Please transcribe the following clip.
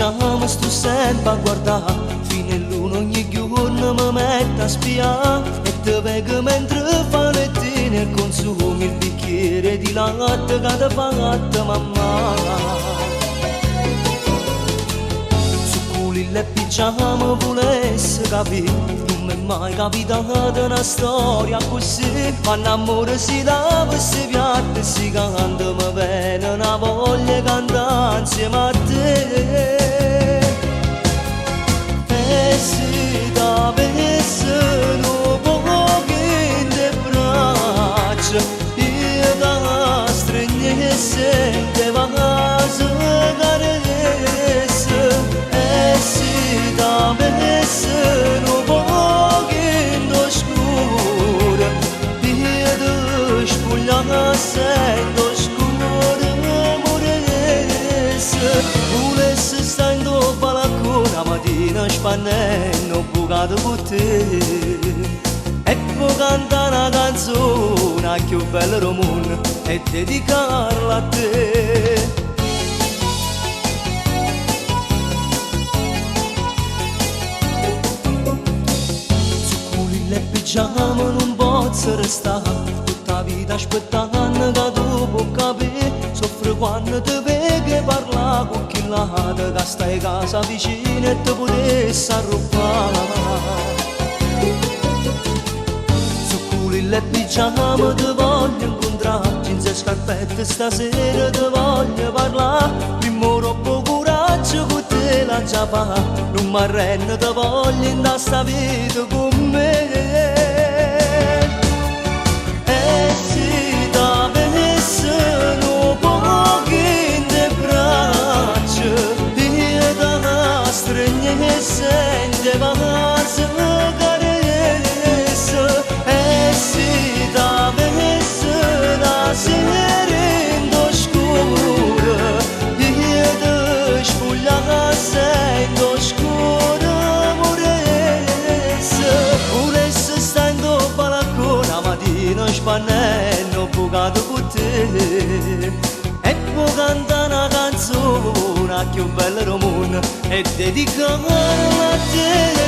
pigiama sto sempre a guardare, fino a luna ogni giorno mi metto a spiare e te vedo mentre fa lettine e consumi il bicchiere di latte che ti ha fatto mamma. Su cui le pigiama volesse capire, non mi è mai capitata una storia così, ma l'amore si lava e si piatta e si canta, mi viene una voglia di cantare insieme a te. E se t'avessero pochi in te braccia, io da stregnesse te vaso caresse. E se t'avessero pochi in te scura, io te spogliasse in te scura moresse. Volesse stare in te balcone la mattina spannendo bucato con te e poi cantare una canzone più bella del mondo e dedicarla a te. Su cui le pigiama non posso restare tutta la vita aspettando che tu puoi capire, soffro quando ti vedo parlare con chi l'ha che stai a casa vicino e ti potessi arrubbare. Su cui le pigiama ti voglio incontrare, jeans e scarpette stasera ti voglio parlare, prima troppo coraggio con te la già fa, non mi arrendo ti voglio in sta vita con me. E se t'avessero pochi in te braccia, io da stregnesse in te vaso caresse. E se t'avesse la sera in te scura, io te spogliasse in te scura moresse. Volesse stare in te balcone la mattina spannendo bucato con te e poi cantare una canzone più bella del mondo e dedicarla a te.